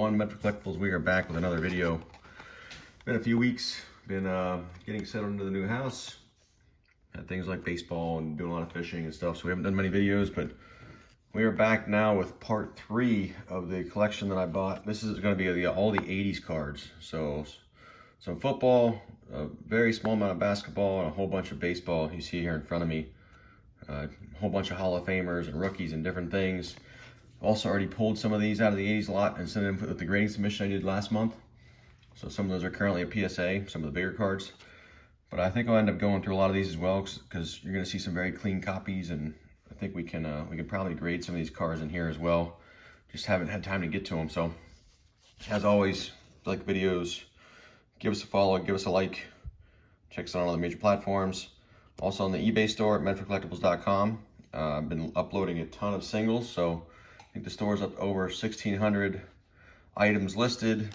everyone, Medford Collectibles. We are back with another video. Been a few weeks, been getting settled into the new house. Had things like baseball and doing a lot of fishing and stuff, so we haven't done many videos, but we are back now with part 3 of the collection that I bought. This is going to be all the 80s cards. So some football, a very small amount of basketball, and a whole bunch of baseball you see here in front of me. A whole bunch of Hall of Famers and rookies and different things. Also already pulled some of these out of the 80s lot and sent them with the grading submission I did last month. So some of those are currently a PSA, some of the bigger cards. But I think I'll end up going through a lot of these as well because you're going to see some very clean copies, and I think we can probably grade some of these cards in here as well. Just haven't had time to get to them. So as always, if you like videos, give us a follow, give us a like. Check us out on all the major platforms. Also on the eBay store at medfordcollectibles.com. I've been uploading a ton of singles, so I think the store's up over 1,600 items listed.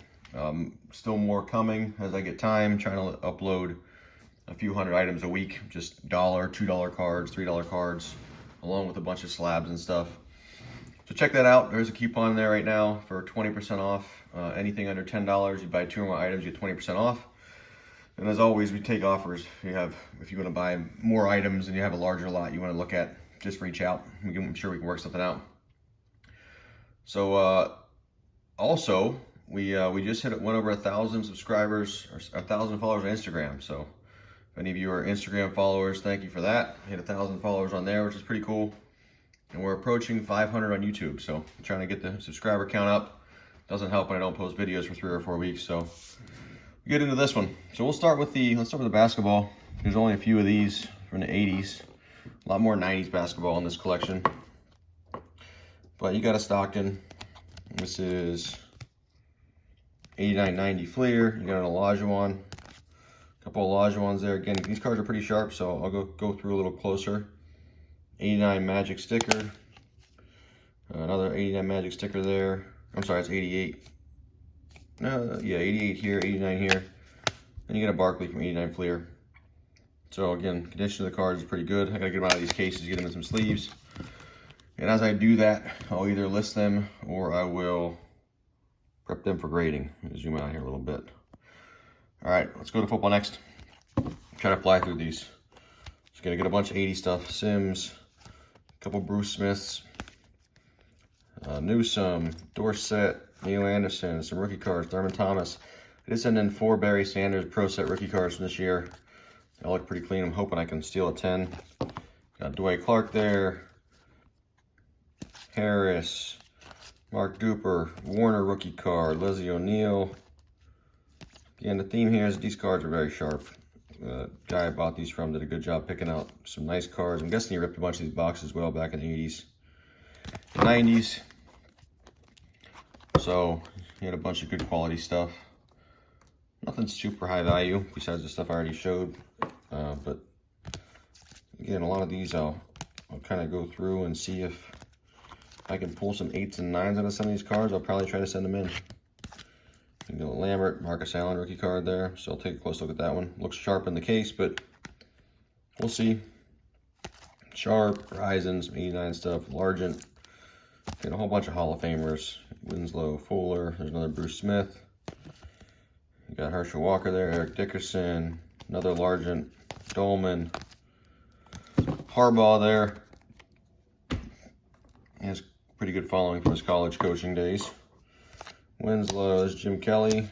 Still more coming as I get time, trying to upload a few hundred items a week, just $1, $2 cards, $3 cards, along with a bunch of slabs and stuff. So check that out. There's a coupon there right now for 20% off. Anything under $10, you buy 2 or more items, you get 20% off. And as always, we take offers. If you want to buy more items and you have a larger lot you want to look at, just reach out. I'm sure we can work something out. So also, we just went over 1,000 subscribers, or 1,000 followers on Instagram. So if any of you are Instagram followers, thank you for that. Hit 1,000 followers on there, which is pretty cool. And we're approaching 500 on YouTube. So I'm trying to get the subscriber count up. Doesn't help when I don't post videos for 3 or 4 weeks. So we get into this one. So let's start with the basketball. There's only a few of these from the 80s. A lot more 90s basketball in this collection. But you got a Stockton. This is 89-90 Fleer. You got an Olajuwon. A couple of Olajuwons there. Again, these cards are pretty sharp, so I'll go through a little closer. 89 Magic sticker. Another 89 Magic sticker there. I'm sorry, it's 88. No, yeah, 88 here, 89 here. And you get a Barkley from 89 Fleer. So again, condition of the cards is pretty good. I gotta get them out of these cases, get them in some sleeves. And as I do that, I'll either list them or I will prep them for grading. Let me zoom out here a little bit. All right, let's go to football next. Try to fly through these. Just gonna get a bunch of 80 stuff. Sims, a couple Bruce Smiths, Newsome, Dorsett, Neil Anderson, some rookie cards, Thurman Thomas. I did send in 4 Barry Sanders Pro Set rookie cards from this year. They all look pretty clean. I'm hoping I can steal a 10. Got Dwight Clark there. Harris, Mark Duper, Warner rookie card, Leslie O'Neal. Again, the theme here is these cards are very sharp. The guy I bought these from did a good job picking out some nice cards. I'm guessing he ripped a bunch of these boxes as well back in the 80s, 90s. So he had a bunch of good quality stuff. Nothing super high value besides the stuff I already showed. But again, a lot of these I'll kind of go through and see if I can pull some 8s and 9s out of some of these cards. I'll probably try to send them in. You know, Lambert, Marcus Allen rookie card there. So I'll take a close look at that one. Looks sharp in the case, but we'll see. Sharp, Horizons, 89 stuff, Largent. Got a whole bunch of Hall of Famers. Winslow, Fuller. There's another Bruce Smith. You got Herschel Walker there, Eric Dickerson, another Largent, Dolman, Harbaugh there. He has pretty good following from his college coaching days. Winslow, there's Jim Kelly,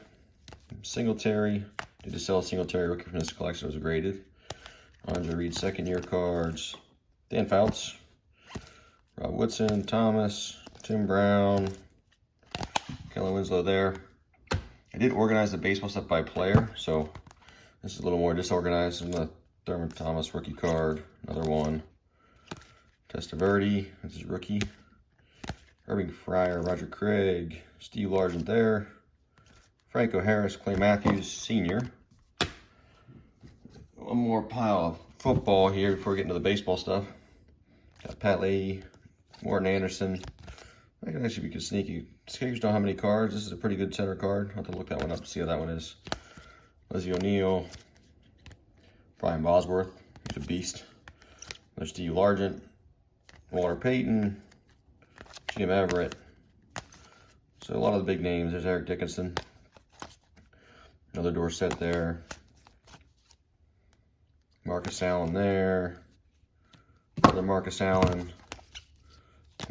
Singletary. Did just sell a Singletary rookie from this collection, it was graded. Andre Reed second-year cards. Dan Fouts, Rob Woodson, Thomas, Tim Brown, Kelly Winslow there. I did organize the baseball stuff by player, so this is a little more disorganized than the Thurman Thomas rookie card. Another one. Testaverde, this is rookie. Irving Fryer, Roger Craig, Steve Largent there. Franco Harris, Clay Matthews, senior. One more pile of football here before we get into the baseball stuff. Got Pat Leahy, Morton Anderson. I can actually be sneaky. Skaters don't have many cards. This is a pretty good center card. I'll have to look that one up to see how that one is. Leslie O'Neal, Brian Bosworth, he's a beast. There's Steve Largent, Walter Payton, Jim Everett. So a lot of the big names. There's Eric Dickinson. Another Dorsett there. Marcus Allen there. Another Marcus Allen.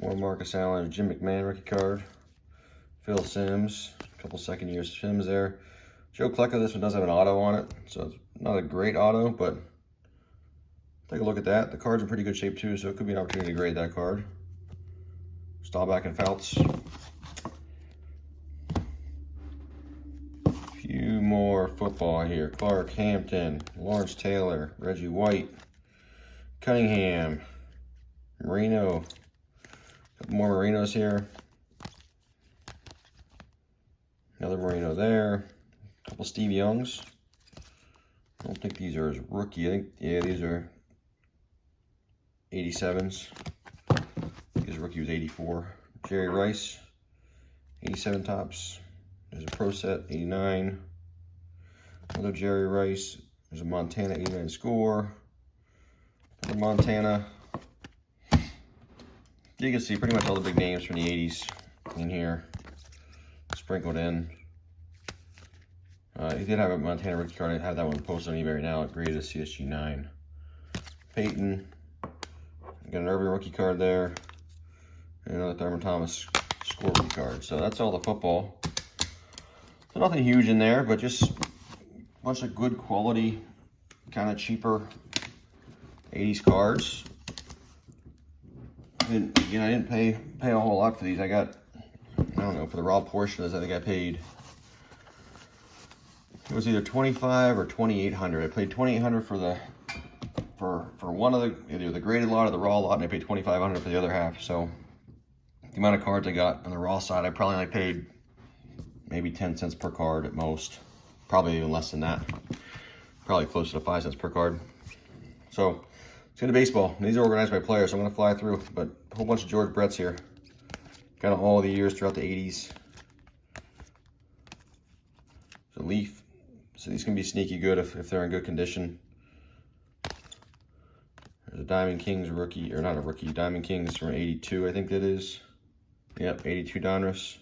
More Marcus Allen. Jim McMahon rookie card. Phil Simms. A couple second-year Simms there. Joe Klecko, this one does have an auto on it, so it's not a great auto, but take a look at that. The card's in pretty good shape too, so it could be an opportunity to grade that card. Staubach and Fouts. A few more football here. Clark, Hampton, Lawrence Taylor, Reggie White, Cunningham, Marino. A couple more Marinos here. Another Marino there. A couple Steve Youngs. I don't think these are his rookie. I think, yeah, these are 87s. His rookie was 84. Jerry Rice, 87 tops. There's a Pro Set, 89. Another Jerry Rice. There's a Montana 89 score. Another Montana. You can see pretty much all the big names from the 80s in here, sprinkled in. He did have a Montana rookie card. I have that one posted on eBay right now. Graded as CSG 9. Peyton. Got an Urban rookie card there. And another Thurman Thomas score rookie card. So that's all the football. So nothing huge in there, but just a bunch of good quality, kind of cheaper 80s cards. And again, I didn't pay a whole lot for these. I got, I don't know, for the raw portion of this, I think I paid, it was either $2,500 or $2,800. I paid $2,800 for the for one of the, either the graded lot or the raw lot, and I paid $2,500 for the other half. So the amount of cards I got on the raw side, I probably only paid maybe 10 cents per card at most. Probably even less than that. Probably closer to 5 cents per card. So let's get to baseball. These are organized by players, so I'm going to fly through. But a whole bunch of George Bretts here. Got them all the years throughout the 80s. So Leaf. So these can be sneaky good if they're in good condition. There's a Diamond Kings rookie, or not a rookie, Diamond Kings from 82, I think that is. Yep, 82 Donruss.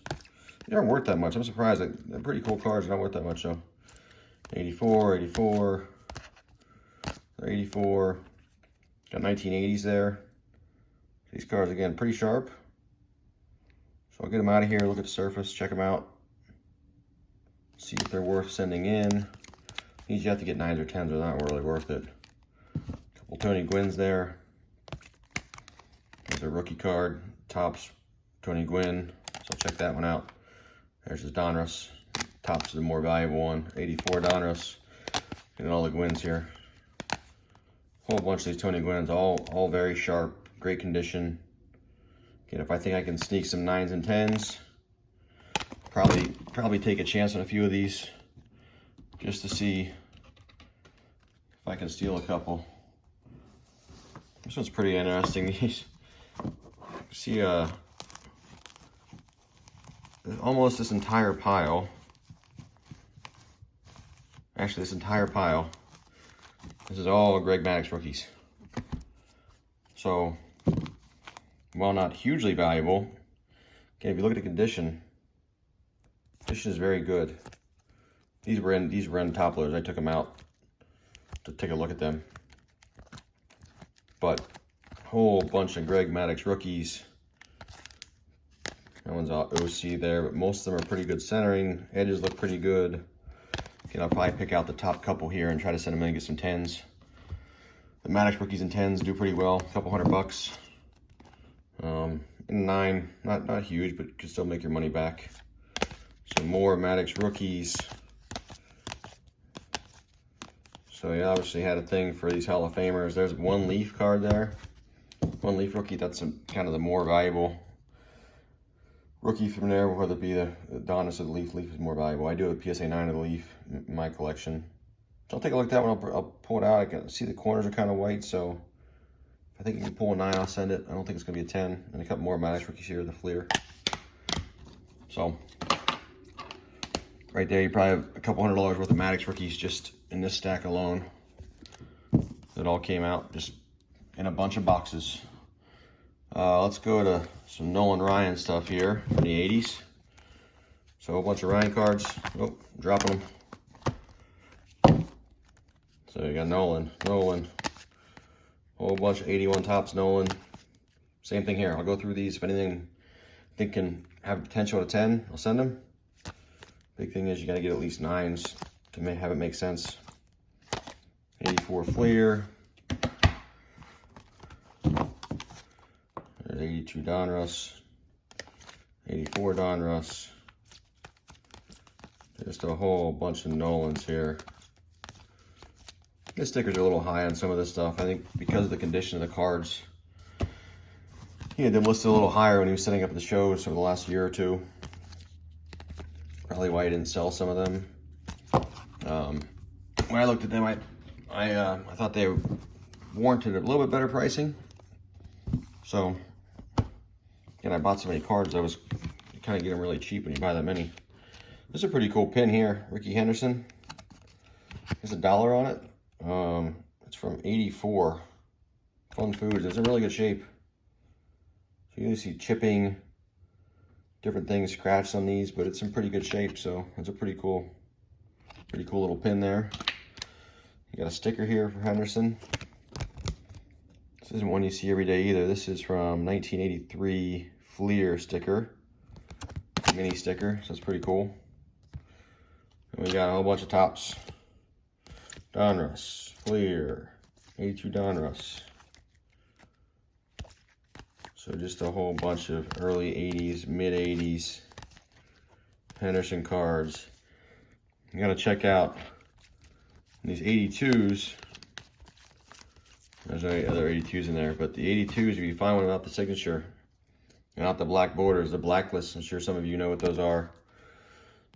They aren't worth that much. I'm surprised. They're pretty cool cards. They're not worth that much, though. 84, 84, 84. Got 1980s there. These cards, again, pretty sharp. So I'll get them out of here, look at the surface, check them out. See if they're worth sending in. These you have to get 9s or 10s, they're not really worth it. Couple Tony Gwynn's there. There's a rookie card, Topps Tony Gwynn. So check that one out. There's his Donruss. Topps is the more valuable one. 84 Donruss. Getting all the Gwynns here. Whole bunch of these Tony Gwynn's, all very sharp, great condition. Again, if I think I can sneak some 9s and 10s, probably take a chance on a few of these just to see if I can steal a couple. This one's pretty interesting. See almost this entire pile. Actually, this entire pile. This is all Greg Maddux rookies. So, while not hugely valuable, okay, if you look at the condition is very good. These were in topplers. I took them out to take a look at them. But a whole bunch of Greg Maddux rookies. That one's all OC there, but most of them are pretty good centering. Edges look pretty good. Again, I'll probably pick out the top couple here and try to send them in and get some 10s. The Maddux rookies and 10s do pretty well, a couple $100. In 9, not huge, but can still make your money back. Some more Maddux rookies. So he obviously had a thing for these Hall of Famers. There's one Leaf card there. One Leaf rookie, that's kind of the more valuable rookie from there, whether it be the Donruss or the Leaf. Leaf is more valuable. I do have a PSA 9 of the Leaf in my collection. So I'll take a look at that one. I'll pull it out. I can see the corners are kind of white, so if I think you can pull a 9, I'll send it. I don't think it's going to be a 10. And a couple more Maddux rookies here, the Fleer. So right there, you probably have a couple $100 worth of Maddux rookies just in this stack alone. That all came out just in a bunch of boxes. Let's go to some Nolan Ryan stuff here from the 80s. So a bunch of Ryan cards. Oh, dropping them. So you got Nolan, whole bunch of 81 tops Nolan. Same thing here. I'll go through these. If anything I think can have potential to 10, I'll send them. Big thing is you got to get at least 9s to have it make sense. 84 Fleer. There's 82 Donruss. 84 Donruss. Just a whole bunch of Nolans here. The stickers are a little high on some of this stuff. I think because of the condition of the cards. He had them listed a little higher when he was setting up the shows for the last year or two. Probably why he didn't sell some of them. When I looked at them, I thought they warranted a little bit better pricing. So, again, I bought so many cards, you kind of get them really cheap when you buy that many. This is a pretty cool pin here, Ricky Henderson. There's $1 on it. It's from '84. Fun Foods. It's in really good shape. So you can see chipping, different things scratched on these, but it's in pretty good shape. So it's a pretty cool little pin there. You got a sticker here for Henderson. This isn't one you see every day either. This is from 1983 Fleer sticker, mini sticker. So it's pretty cool. And we got a whole bunch of tops. Donruss, Fleer, 82 Donruss. So just a whole bunch of early 80s, mid 80s Henderson cards. You gotta check out these 82s. There's no other 82s in there, but the 82s, if you find one without the signature and not the black borders, the blacklist, I'm sure some of you know what those are.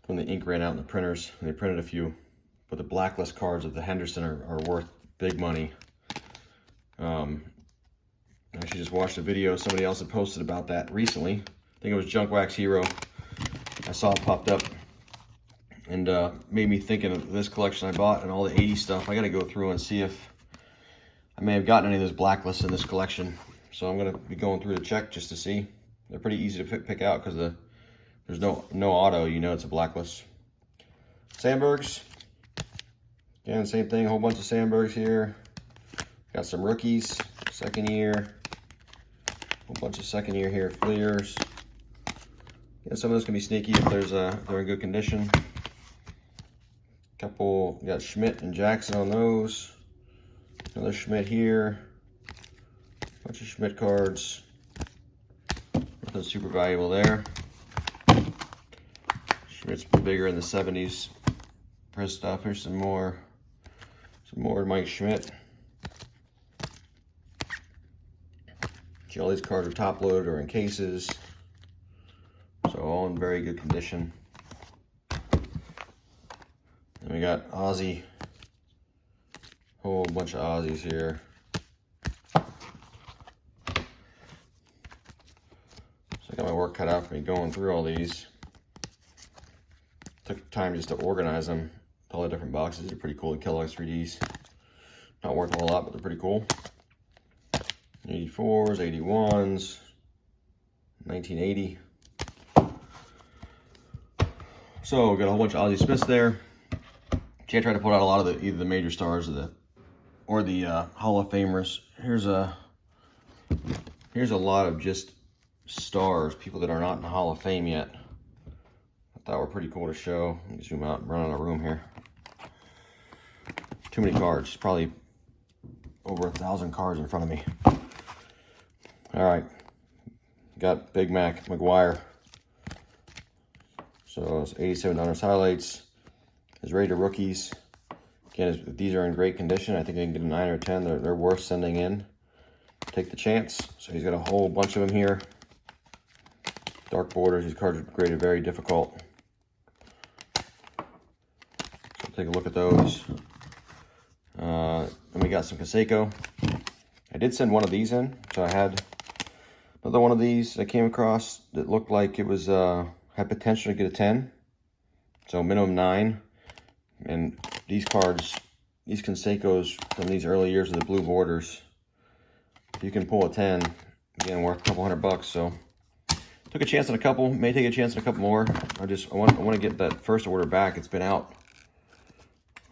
When the ink ran out in the printers, and they printed a few. But the blacklist cards of the Henderson are worth big money. I actually just watched a video somebody else had posted about that recently. I think it was Junk Wax Hero. I saw it popped up and made me thinking of this collection I bought and all the 80s stuff. I got to go through and see if I may have gotten any of those blacklists in this collection. So I'm going to be going through to check just to see. They're pretty easy to pick out because there's no auto, you know it's a blacklist. Sandbergs. Again, same thing, a whole bunch of Sandbergs here. Got some rookies, second year. A whole bunch of second year here, Fleers. Yeah, some of this can be sneaky if they're in good condition. Couple, got Schmidt and Jackson on those. Another Schmidt here. Bunch of Schmidt cards. Nothing super valuable there. Schmidt's bigger in the 70s. Press stuff. Here's some more Mike Schmidt. See, all these cards are top loaded or in cases. So all in very good condition. And we got Ozzy. Whole bunch of Ozzies here. So I got my work cut out for me going through all these. Took time just to organize them. All the different boxes. These are pretty cool. The Kellogg's 3Ds. Not worth a whole lot, but they're pretty cool. 84s, 81s, 1980. So we got a whole bunch of Ozzie Smiths there. I tried to put out a lot of either the major stars or the Hall of Famers. Here's a lot of just stars, people that are not in the Hall of Fame yet. I thought were pretty cool to show. Let me zoom out and run out of room here. Too many cards. Probably over 1,000 cards in front of me. All right, got Big Mac McGuire. So it's 87 Donruss highlights. His Raider rookies. Again, these are in great condition. I think I can get a 9 or 10. They're worth sending in. Take the chance. So he's got a whole bunch of them here. Dark borders. These cards are graded very difficult. So take a look at those. Then we got some Canseco. I did send one of these in. So I had another one of these I came across that looked like it was had potential to get a 10. So minimum 9. And these cards, these Cansecos from these early years with the blue borders, if you can pull a 10, again, worth a couple $100. So Took a chance on a couple, may take a chance on a couple more. I want to get that first order back. It's been out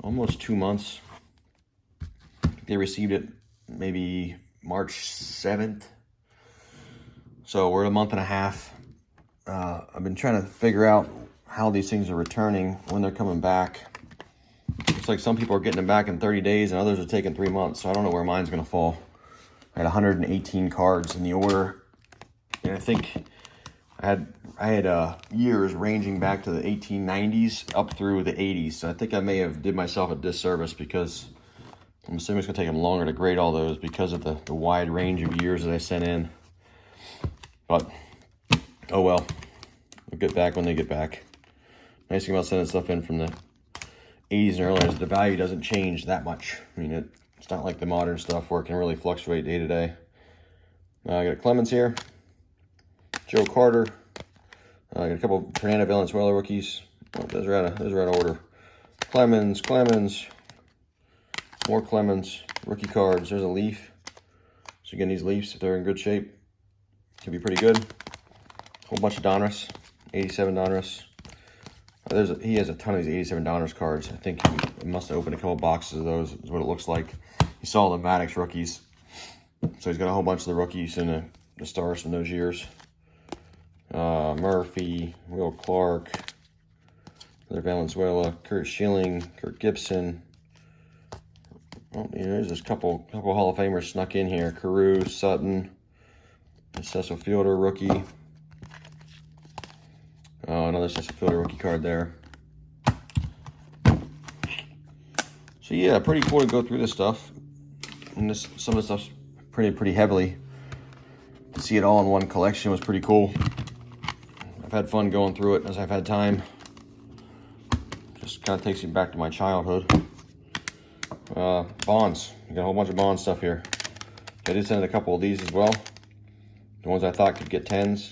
almost 2 months. They received it maybe March 7th. So we're at a month and a half. I've been trying to figure out how these things are returning, when they're coming back. Looks like some people are getting them back in 30 days and others are taking 3 months. So I don't know where mine's gonna fall. I had 118 cards in the order. And I think I had years ranging back to the 1890s up through the 80s. So I think I may have did myself a disservice, because I'm assuming it's gonna take them longer to grade all those because of the wide range of years that I sent in. But, oh well, they'll get back when they get back. Nice thing about sending stuff in from the 80s and earlier is the value doesn't change that much. I mean, it's not like the modern stuff where it can really fluctuate day to day. I got Clemens here, Joe Carter. I got a couple Fernando Valenzuela rookies. Oh, those are out of order. Clemens, more Clemens, rookie cards. There's a Leaf. So again, these Leafs, if they're in good shape, can be pretty good. Whole bunch of Donruss, 87 Donruss. He has a ton of these 87 Donruss cards. I think he must have opened a couple boxes of those, is what it looks like. He saw the Maddox rookies. So he's got a whole bunch of the rookies and the stars from those years. Murphy, Will Clark, Valenzuela, Kurt Schilling, Kurt Gibson. Well, there's just a couple Hall of Famers snuck in here. Carew, Sutton, Cecil Fielder rookie. Another Cecil Fielder rookie card there. So yeah, pretty cool to go through this stuff. And some of the stuff's pretty heavily. To see it all in one collection was pretty cool. I've had fun going through it as I've had time. Just kind of takes me back to my childhood. Bonds. We got a whole bunch of Bond stuff here. I did send a couple of these as well. The ones I thought could get 10s,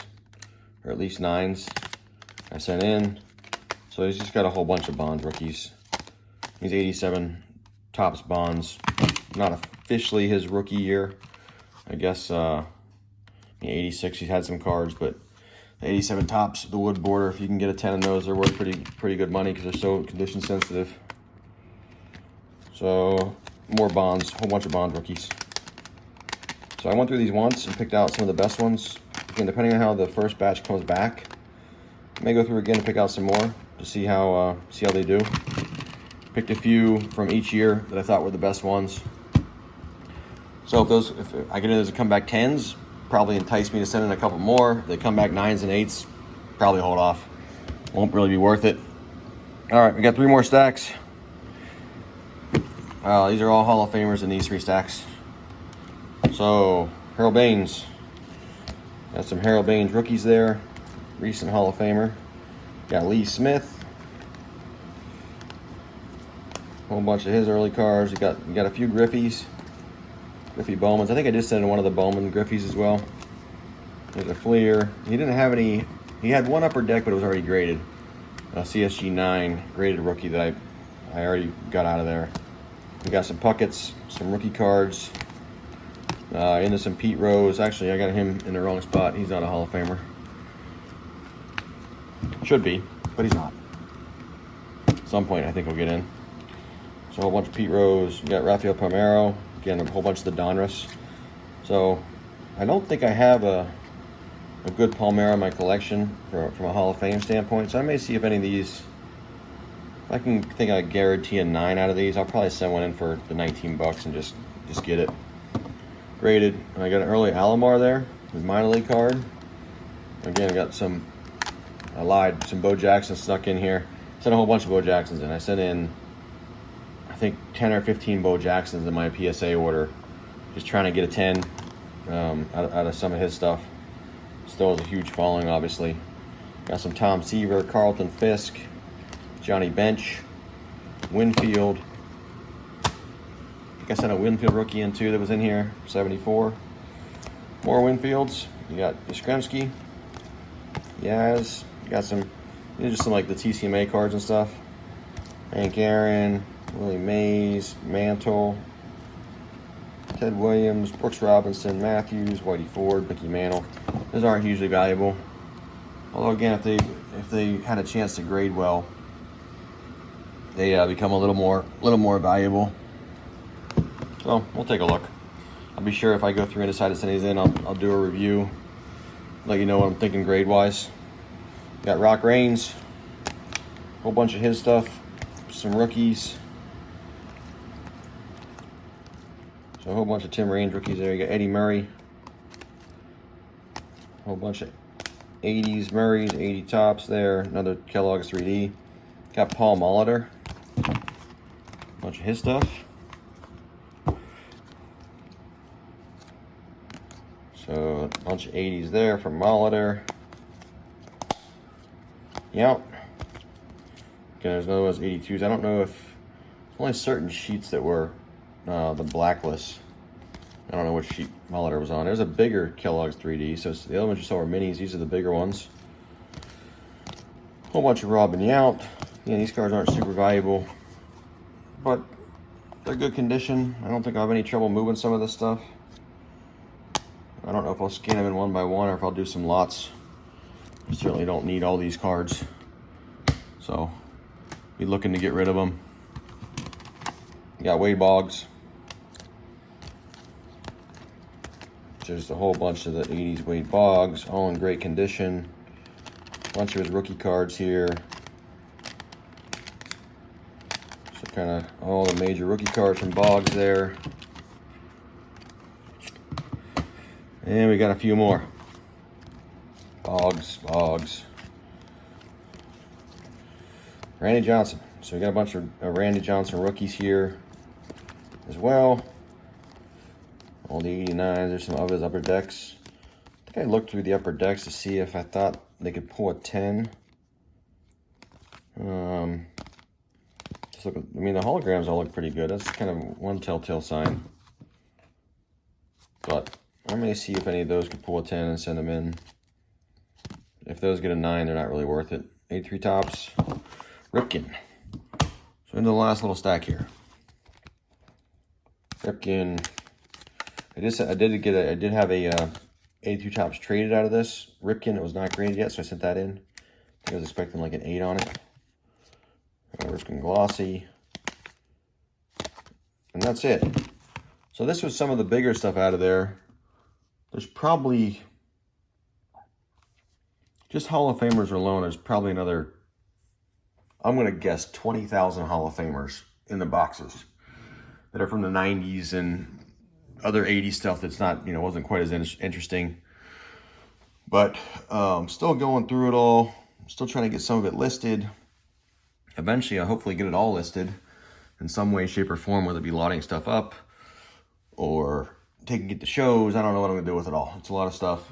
or at least 9s, I sent in. So he's just got a whole bunch of Bond rookies. He's 87 Topps Bonds. Not officially his rookie year. I guess 86 he's had some cards, but 87 Topps, the wood border, if you can get a 10 of those, they're worth pretty good money because they're so condition sensitive. So more Bonds, a whole bunch of Bond rookies. So I went through these once and picked out some of the best ones. Again, depending on how the first batch comes back, I may go through again and pick out some more to see how they do. Picked a few from each year that I thought were the best ones. So if I get into those to come back 10s, probably entice me to send in a couple more. If they come back 9s and 8s, probably hold off. Won't really be worth it. All right, we got 3 more stacks. These are all Hall of Famers in these 3 stacks. So, Harold Baines. Got some Harold Baines rookies there. Recent Hall of Famer. Got Lee Smith. A whole bunch of his early cards. You got a few Griffies. Griffey Bowmans. I think I just sent in one of the Bowman Griffies as well. There's a Fleer. He didn't have any. He had one upper deck, but it was already graded. A CSG 9 graded rookie that I already got out of there. We got some Pucketts, some rookie cards. Into some Pete Rose. Actually, I got him in the wrong spot. He's not a Hall of Famer. Should be, but he's not. At some point, I think he'll get in. So a whole bunch of Pete Rose. We got Rafael Palmeiro. Again, a whole bunch of the Donruss. So I don't think I have a good Palmeiro in my collection from a Hall of Fame standpoint. So I may see if any of these, if I can think I guarantee a 9 out of these, I'll probably send one in for the 19 bucks and just get it graded. And I got an early Alomar there, his minor league card. Again, I got some Bo Jackson snuck in here. Sent a whole bunch of Bo Jacksons in. I sent in, I think 10 or 15 Bo Jacksons in my PSA order. Just trying to get a 10 out of some of his stuff. Still has a huge following, obviously. Got some Tom Seaver, Carlton Fisk, Johnny Bench, Winfield. I think I sent a Winfield rookie in too that was in here, 74. More Winfields. You got Yastrzemski, Yaz. You got some, just some like the TCMA cards and stuff. Hank Aaron, Willie Mays, Mantle, Ted Williams, Brooks Robinson, Matthews, Whitey Ford, Mickey Mantle. Those aren't hugely valuable. Although again, if they had a chance to grade well, they become a little more valuable. So we'll take a look. I'll be sure if I go through and decide to send these in, I'll do a review, let you know what I'm thinking grade wise. Got Rock Reigns, a whole bunch of his stuff, some rookies. So a whole bunch of Tim Raines rookies there. You got Eddie Murray, a whole bunch of 80s Murrays, 80 tops there. Another Kellogg's 3D. Got Paul Molitor, a bunch of his stuff. So a bunch of 80s there from Molitor. Yep. Okay, there's another one's 82s. I don't know if only certain sheets that were the blacklist. I don't know which sheet Molitor was on. There's a bigger Kellogg's 3D. So the other ones you saw were minis. These are the bigger ones. Whole bunch of Robin Yount. Yeah, these cards aren't super valuable, but they're good condition. I don't think I'll have any trouble moving some of this stuff. I don't know if I'll scan them in one by one or if I'll do some lots. I certainly don't need all these cards, so be looking to get rid of them. You got Wade Boggs. Just a whole bunch of the 80s Wade Boggs, all in great condition. A bunch of his rookie cards here. So kind of all the major rookie cards from Boggs there. And we got a few more. Boggs. Randy Johnson. So we got a bunch of Randy Johnson rookies here as well. All the 89s. There's some of his upper decks. I think I looked through the upper decks to see if I thought they could pull a 10. Just look. I mean, the holograms all look pretty good. That's kind of one telltale sign. But I'm going to see if any of those could pull a 10 and send them in. If those get a 9, they're not really worth it. 83 tops. Ripken. So into the last little stack here. Ripken. I did have a 82 tops traded out of this. Ripken, it was not graded yet, so I sent that in. I was expecting like an 8 on it. Ripken Glossy. And that's it. So this was some of the bigger stuff out of there. There's probably, just Hall of Famers alone, there's probably another, I'm going to guess 20,000 Hall of Famers in the boxes that are from the 90s and other 80s stuff that's not, wasn't quite as interesting. But still going through it all, still trying to get some of it listed. Eventually, I'll hopefully get it all listed in some way, shape, or form, whether it be lotting stuff up or taking it to shows. I don't know what I'm going to do with it all. It's a lot of stuff.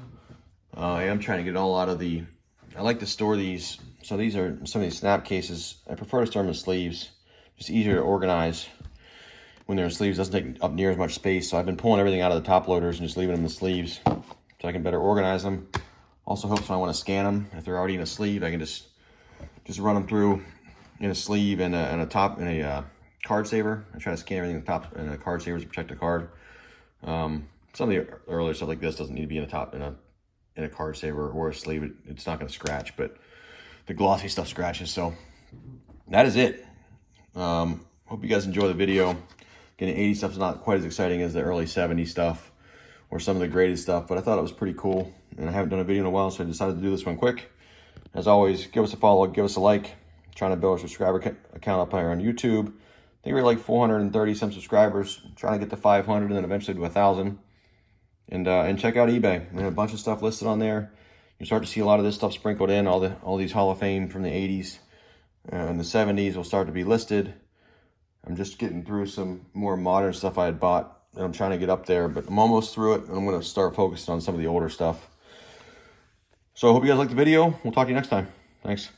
I am trying to get it all out of the, I like to store these. So these are some of these snap cases. I prefer to store them in sleeves. Just easier to organize when they're in sleeves. Doesn't take up near as much space. So I've been pulling everything out of the top loaders and just leaving them in the sleeves so I can better organize them. Also helps when I want to scan them. If they're already in a sleeve, I can just run them through in a sleeve and a card saver. I try to scan everything in the top in a card saver to protect the card. Some of the earlier stuff like this doesn't need to be in a card saver or a sleeve. It's not going to scratch, but the glossy stuff scratches. So that is it. Hope you guys enjoy the video. Getting 80 stuff is not quite as exciting as the early 70s stuff or some of the graded stuff, but I thought it was pretty cool. And I haven't done a video in a while, so I decided to do this one quick. As always, give us a follow, give us a like. I'm trying to build a subscriber account up here on YouTube. I think we're like 430 some subscribers. I'm trying to get to 500 and then eventually to 1,000. And check out eBay. We have a bunch of stuff listed on there. You start to see a lot of this stuff sprinkled in. All these Hall of Fame from the 80s and the 70s will start to be listed. I'm just getting through some more modern stuff I had bought that I'm trying to get up there, but I'm almost through it. And I'm going to start focusing on some of the older stuff. So I hope you guys liked the video. We'll talk to you next time. Thanks.